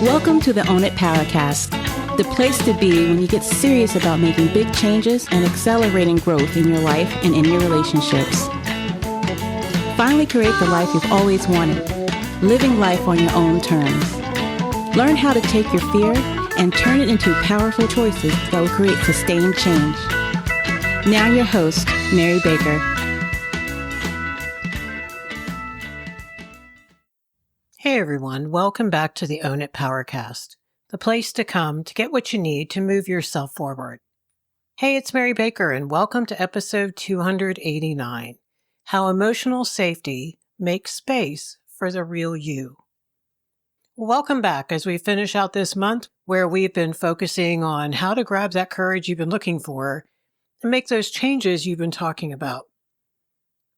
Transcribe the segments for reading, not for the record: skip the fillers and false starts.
Welcome to the Own It Powercast, the place to be when you get serious about making big changes and accelerating growth in your life and in your relationships. Finally create the life you've always wanted, living life on your own terms. Learn how to take your fear and turn it into powerful choices that will create sustained change. Now your host, Mary Baker. Hey everyone, welcome back to the Own It Powercast, the place to come to get what you need to move yourself forward. Hey, it's Mary Baker and welcome to episode 289, How Emotional Safety Makes Space for the Real You. Welcome back as we finish out this month where we've been focusing on how to grab that courage you've been looking for and make those changes you've been talking about.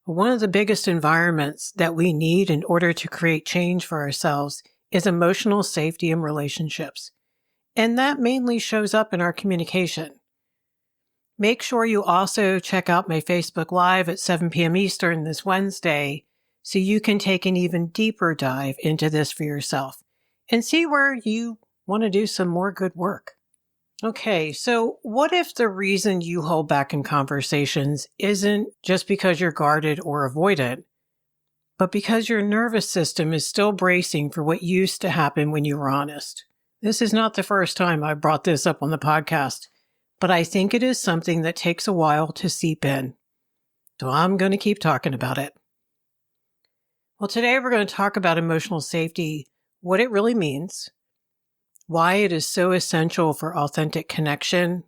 One of the biggest environments that we need in order to create change for ourselves is emotional safety in relationships. And that mainly shows up in our communication. Make sure you also check out my Facebook Live at 7 p.m. Eastern this Wednesday so you can take an even deeper dive into this for yourself and see where you want to do some more good work. Okay, so what if the reason you hold back in conversations isn't just because you're guarded or avoidant, but because your nervous system is still bracing for what used to happen when you were honest? This is not the first time I brought this up on the podcast, but I think it is something that takes a while to seep in. So I'm going to keep talking about it. Well, today we're going to talk about emotional safety, what it really means, why it is so essential for authentic connection,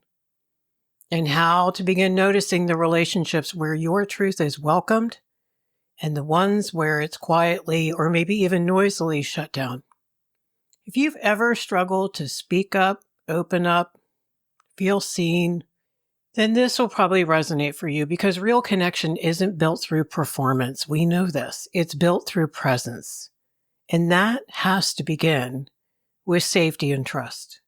and how to begin noticing the relationships where your truth is welcomed and the ones where it's quietly or maybe even noisily shut down. If you've ever struggled to speak up, open up, feel seen, then this will probably resonate for you because real connection isn't built through performance. We know this. It's built through presence. And that has to begin with safety and trust.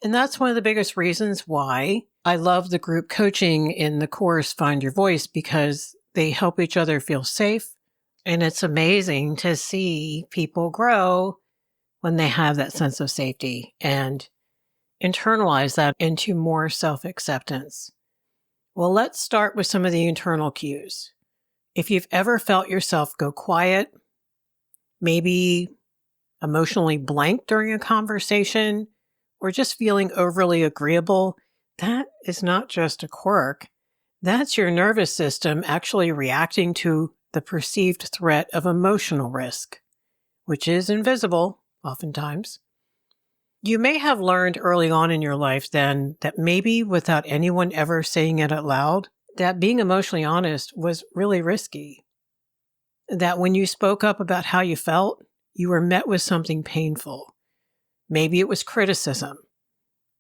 And that's one of the biggest reasons why I love the group coaching in the course Find Your Voice, because they help each other feel safe. And it's amazing to see people grow when they have that sense of safety and internalize that into more self-acceptance. Well, let's start with some of the internal cues. If you've ever felt yourself go quiet, maybe emotionally blank during a conversation, or just feeling overly agreeable, that is not just a quirk. That's your nervous system actually reacting to the perceived threat of emotional risk, which is invisible oftentimes. You may have learned early on in your life then that maybe without anyone ever saying it out loud, that being emotionally honest was really risky. That when you spoke up about how you felt, you were met with something painful. Maybe it was criticism.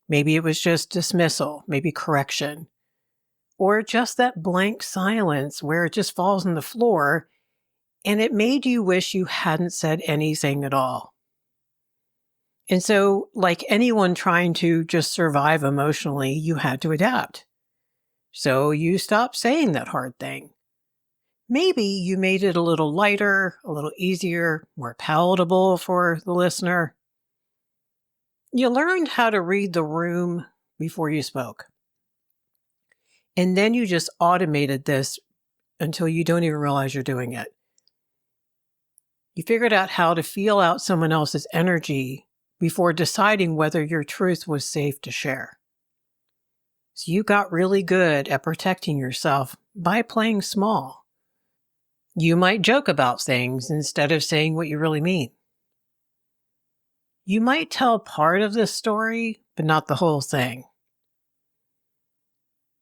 Maybe it was just dismissal, maybe correction. Or just that blank silence where it just falls on the floor and it made you wish you hadn't said anything at all. And so, like anyone trying to just survive emotionally, you had to adapt. So you stopped saying that hard thing. Maybe you made it a little lighter, a little easier, more palatable for the listener. You learned how to read the room before you spoke. And then you just automated this until you don't even realize you're doing it. You figured out how to feel out someone else's energy before deciding whether your truth was safe to share. So you got really good at protecting yourself by playing small. You might joke about things instead of saying what you really mean. You might tell part of the story, but not the whole thing.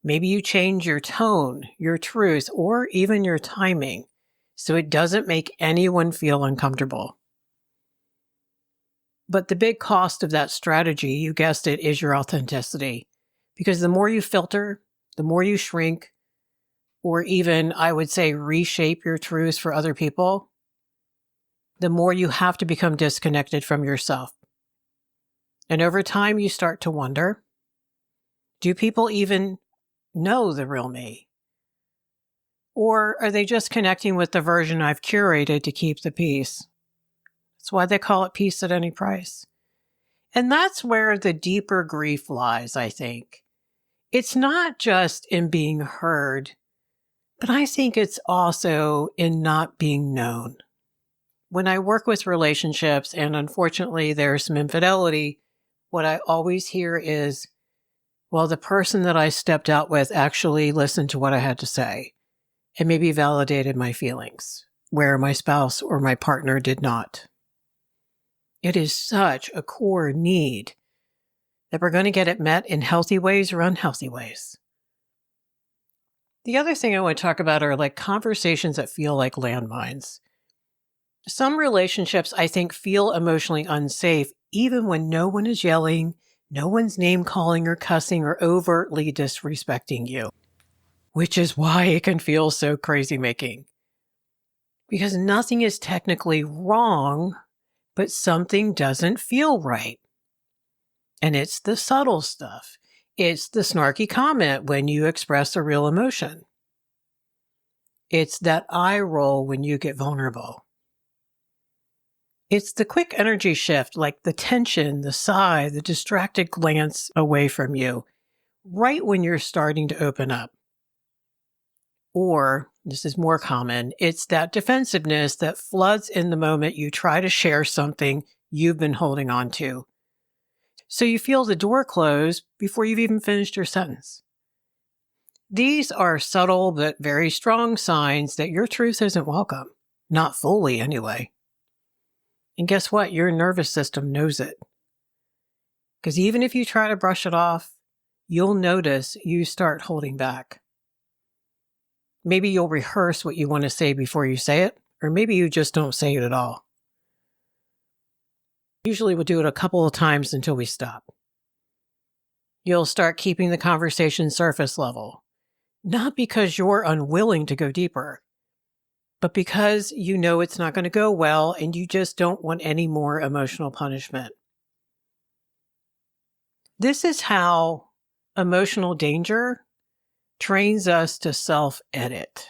Maybe you change your tone, your truth, or even your timing so it doesn't make anyone feel uncomfortable. But the big cost of that strategy, you guessed it, is your authenticity. Because the more you filter, the more you shrink, or even, I would say, reshape your truths for other people, the more you have to become disconnected from yourself. And over time, you start to wonder, do people even know the real me? Or are they just connecting with the version I've curated to keep the peace? That's why they call it peace at any price. And that's where the deeper grief lies, I think. It's not just in being heard, but I think it's also in not being known. When I work with relationships, and unfortunately there's some infidelity, what I always hear is, well, the person that I stepped out with actually listened to what I had to say and maybe validated my feelings, where my spouse or my partner did not. It is such a core need that we're going to get it met in healthy ways or unhealthy ways. The other thing I want to talk about are like conversations that feel like landmines. Some relationships, I think, feel emotionally unsafe even when no one is yelling, no one's name calling or cussing or overtly disrespecting you, which is why it can feel so crazy making. Because nothing is technically wrong, but something doesn't feel right. And it's the subtle stuff. It's the snarky comment when you express a real emotion. It's that eye roll when you get vulnerable. It's the quick energy shift, like the tension, the sigh, the distracted glance away from you, right when you're starting to open up. Or, this is more common, it's that defensiveness that floods in the moment you try to share something you've been holding on to. So you feel the door close before you've even finished your sentence. These are subtle but very strong signs that your truth isn't welcome. Not fully, anyway. And guess what? Your nervous system knows it. Because even if you try to brush it off, you'll notice you start holding back. Maybe you'll rehearse what you want to say before you say it, or maybe you just don't say it at all. Usually we'll do it a couple of times until we stop. You'll start keeping the conversation surface level, not because you're unwilling to go deeper, but because you know it's not going to go well and you just don't want any more emotional punishment. This is how emotional danger trains us to self-edit.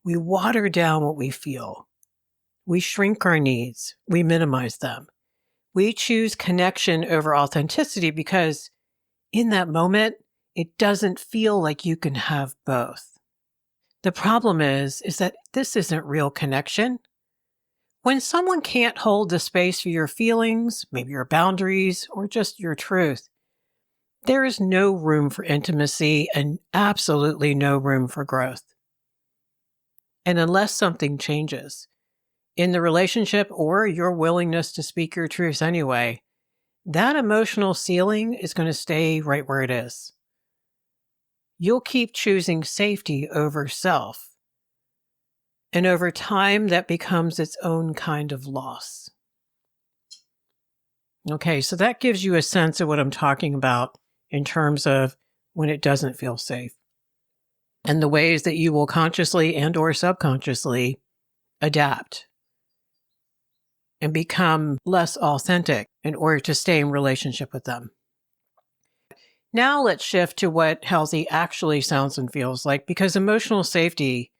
We water down what we feel. We shrink our needs. We minimize them. We choose connection over authenticity because in that moment, it doesn't feel like you can have both. The problem is that this isn't real connection. When someone can't hold the space for your feelings, maybe your boundaries, or just your truth, there is no room for intimacy and absolutely no room for growth. And unless something changes in the relationship or your willingness to speak your truth anyway, that emotional ceiling is going to stay right where it is. You'll keep choosing safety over self. And over time, that becomes its own kind of loss. Okay, so that gives you a sense of what I'm talking about in terms of when it doesn't feel safe. And the ways that you will consciously and or subconsciously adapt and become less authentic in order to stay in relationship with them. Now let's shift to what healthy actually sounds and feels like, because emotional safety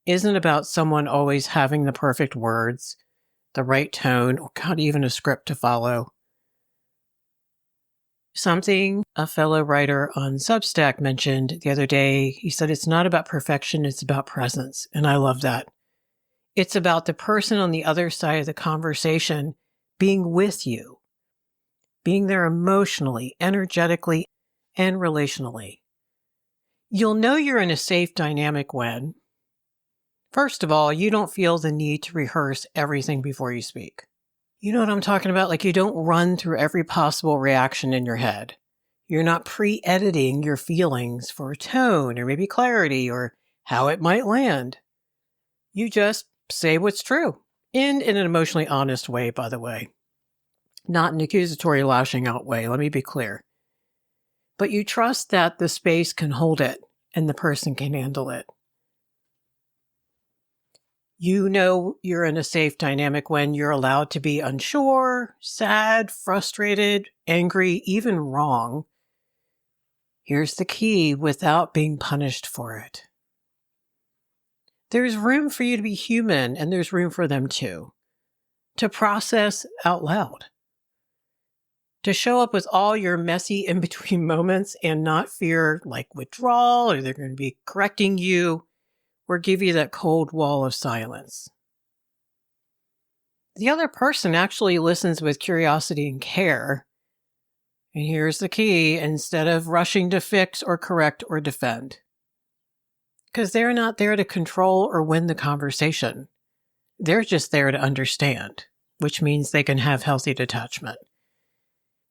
isn't about someone always having the perfect words, the right tone, or God, even a script to follow. Something a fellow writer on Substack mentioned the other day, he said it's not about perfection, it's about presence. And I love that. It's about the person on the other side of the conversation being with you, being there emotionally, energetically, and relationally. You'll know you're in a safe dynamic when, first of all, you don't feel the need to rehearse everything before you speak. You know what I'm talking about? Like you don't run through every possible reaction in your head. You're not pre-editing your feelings for tone or maybe clarity or how it might land. You just say what's true in an emotionally honest way, by the way. Not an accusatory lashing out way, let me be clear. But you trust that the space can hold it and the person can handle it. You know you're in a safe dynamic when you're allowed to be unsure, sad, frustrated, angry, even wrong. Here's the key, without being punished for it. There's room for you to be human, and there's room for them too, to process out loud. to show up with all your messy in-between moments and not fear like withdrawal or they're going to be correcting you or give you that cold wall of silence. The other person actually listens with curiosity and care. And here's the key, instead of rushing to fix or correct or defend. Because they're not there to control or win the conversation. They're just there to understand, which means they can have healthy detachment.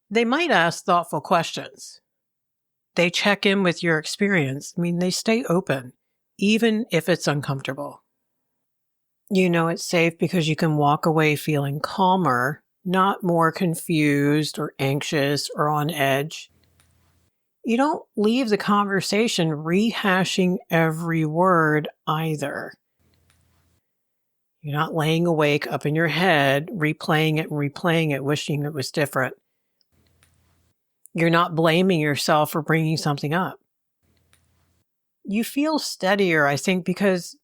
They might ask thoughtful questions. They check in with your experience. They stay open, even if it's uncomfortable. You know it's safe because you can walk away feeling calmer, not more confused or anxious or on edge. You don't leave the conversation rehashing every word either. You're not laying awake up in your head, replaying it, wishing it was different. You're not blaming yourself for bringing something up. You feel steadier, I think, because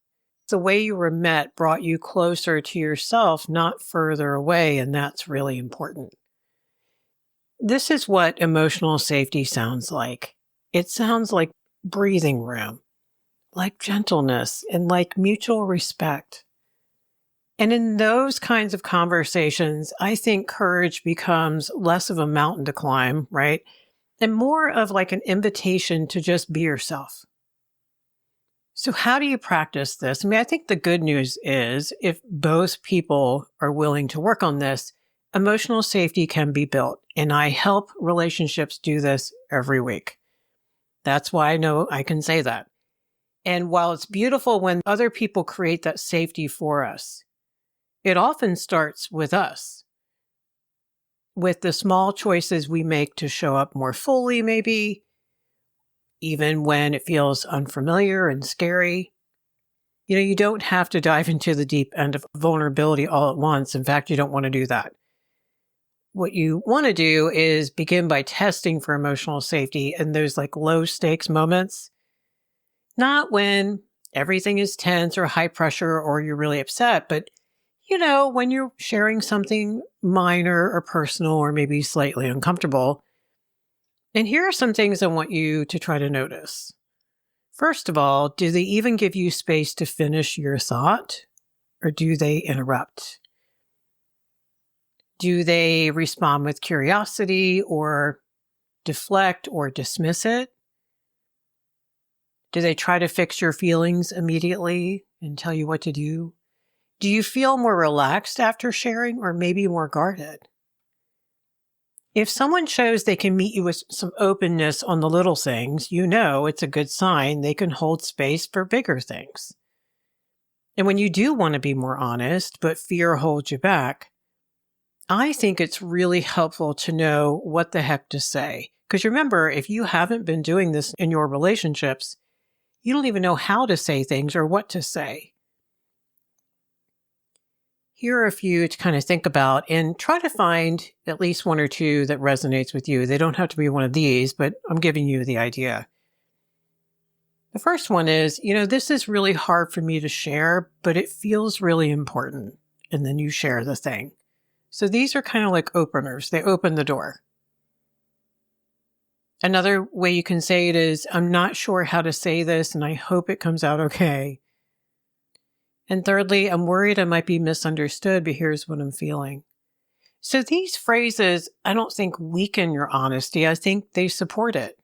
the way you were met brought you closer to yourself, not further away, and that's really important. This is what emotional safety sounds like. It sounds like breathing room, like gentleness, and like mutual respect. And in those kinds of conversations, I think courage becomes less of a mountain to climb, right? And more of like an invitation to just be yourself. So how do you practice this? I think the good news is if both people are willing to work on this, emotional safety can be built. And I help relationships do this every week. That's why I know I can say that. And while it's beautiful when other people create that safety for us, it often starts with us, with the small choices we make to show up more fully, maybe, even when it feels unfamiliar and scary. You don't have to dive into the deep end of vulnerability all at once. In fact, you don't want to do that. What you want to do is begin by testing for emotional safety in those like low stakes moments, not when everything is tense or high pressure or you're really upset, but when you're sharing something minor or personal or maybe slightly uncomfortable. And here are some things I want you to try to notice. First of all, do they even give you space to finish your thought, or do they interrupt? Do they respond with curiosity or deflect or dismiss it? Do they try to fix your feelings immediately and tell you what to do? Do you feel more relaxed after sharing or maybe more guarded? If someone shows they can meet you with some openness on the little things, it's a good sign they can hold space for bigger things. And when you do want to be more honest, but fear holds you back, I think it's really helpful to know what the heck to say. Because remember, if you haven't been doing this in your relationships, you don't even know how to say things or what to say. Here are a few to kind of think about and try to find at least one or two that resonates with you. They don't have to be one of these, but I'm giving you the idea. The first one is, this is really hard for me to share, but it feels really important. And then you share the thing. So these are kind of like openers. They open the door. Another way you can say it is, I'm not sure how to say this, and I hope it comes out okay. And thirdly, I'm worried I might be misunderstood, but here's what I'm feeling. So these phrases, I don't think weaken your honesty. I think they support it.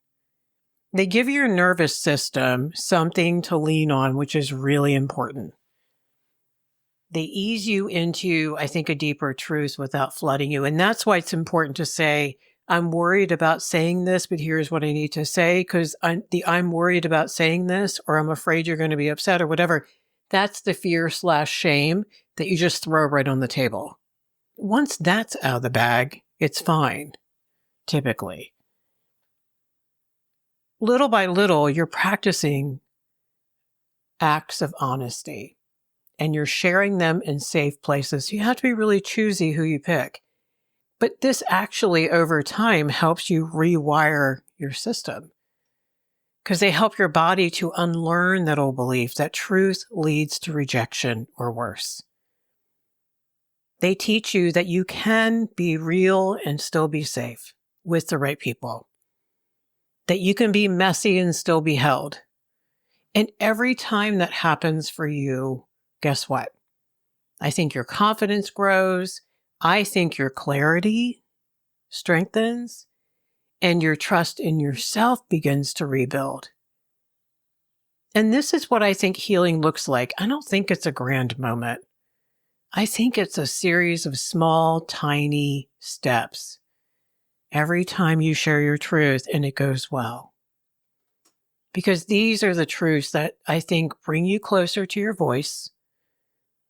They give your nervous system something to lean on, which is really important. They ease you into, I think, a deeper truth without flooding you. And that's why it's important to say, I'm worried about saying this, but here's what I need to say, because I'm worried about saying this, or I'm afraid you're going to be upset or whatever. That's the fear/shame that you just throw right on the table. Once that's out of the bag, it's fine, typically. Little by little, you're practicing acts of honesty, and you're sharing them in safe places. You have to be really choosy who you pick. But this actually, over time, helps you rewire your system, because they help your body to unlearn that old belief that truth leads to rejection or worse. They teach you that you can be real and still be safe. with the right people, that you can be messy and still be held. And every time that happens for you, guess what? I think your confidence grows. I think your clarity strengthens and your trust in yourself begins to rebuild. And this is what I think healing looks like. I don't think it's a grand moment. I think it's a series of small, tiny steps every time you share your truth and it goes well. Because these are the truths that I think bring you closer to your voice,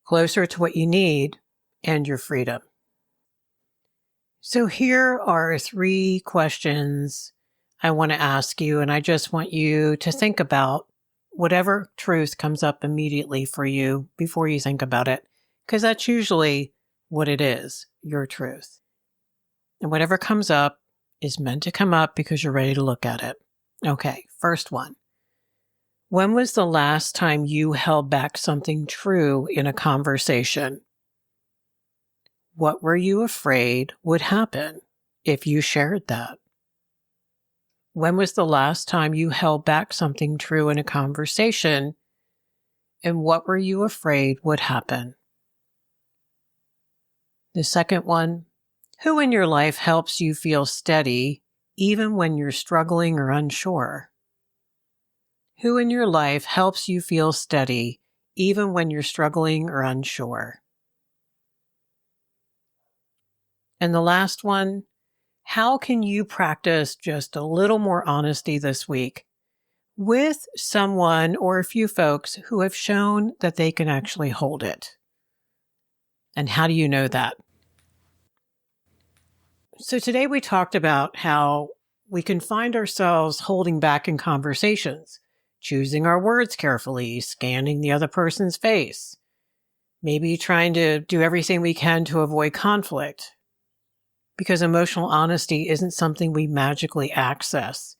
closer to what you need, and your freedom. So here are 3 questions I want to ask you, and I just want you to think about whatever truth comes up immediately for you before you think about it, because that's usually what it is, your truth. And whatever comes up is meant to come up because you're ready to look at it. Okay, first one. When was the last time you held back something true in a conversation? What were you afraid would happen if you shared that? When was the last time you held back something true in a conversation, and what were you afraid would happen? The second one, who in your life helps you feel steady even when you're struggling or unsure? Who in your life helps you feel steady even when you're struggling or unsure? And the last one, how can you practice just a little more honesty this week with someone or a few folks who have shown that they can actually hold it? And how do you know that? So today we talked about how we can find ourselves holding back in conversations, choosing our words carefully, scanning the other person's face, maybe trying to do everything we can to avoid conflict. Because emotional honesty isn't something we magically access.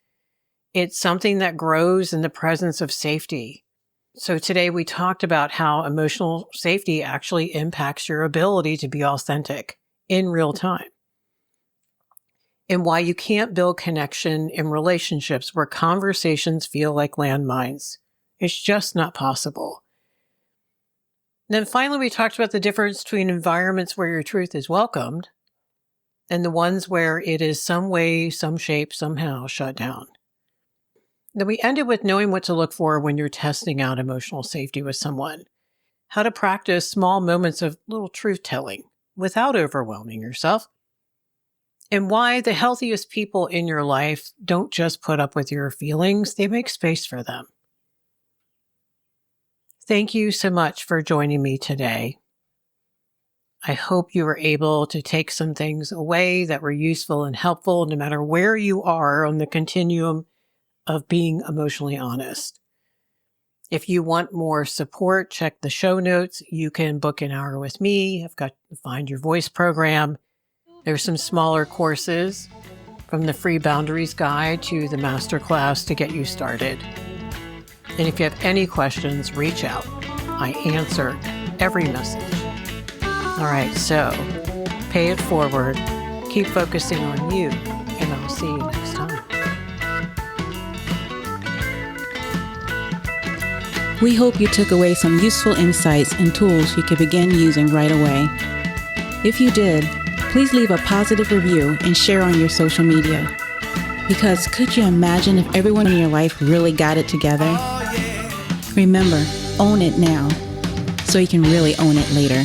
It's something that grows in the presence of safety. So today we talked about how emotional safety actually impacts your ability to be authentic in real time. And why you can't build connection in relationships where conversations feel like landmines. It's just not possible. Then finally, we talked about the difference between environments where your truth is welcomed and the ones where it is some way, some shape, somehow shut down. Then we ended with knowing what to look for when you're testing out emotional safety with someone, how to practice small moments of little truth-telling without overwhelming yourself, and why the healthiest people in your life don't just put up with your feelings, they make space for them. Thank you so much for joining me today. I hope you were able to take some things away that were useful and helpful, no matter where you are on the continuum of being emotionally honest. If you want more support, check the show notes. You can book an hour with me. I've got the Find Your Voice program. There's some smaller courses from the Free Boundaries Guide to the Masterclass to get you started. And if you have any questions, reach out. I answer every message. All right, so pay it forward, keep focusing on you, and I'll see you next time. We hope you took away some useful insights and tools you could begin using right away. If you did, please leave a positive review and share on your social media. Because could you imagine if everyone in your life really got it together? Remember, own it now, so you can really own it later.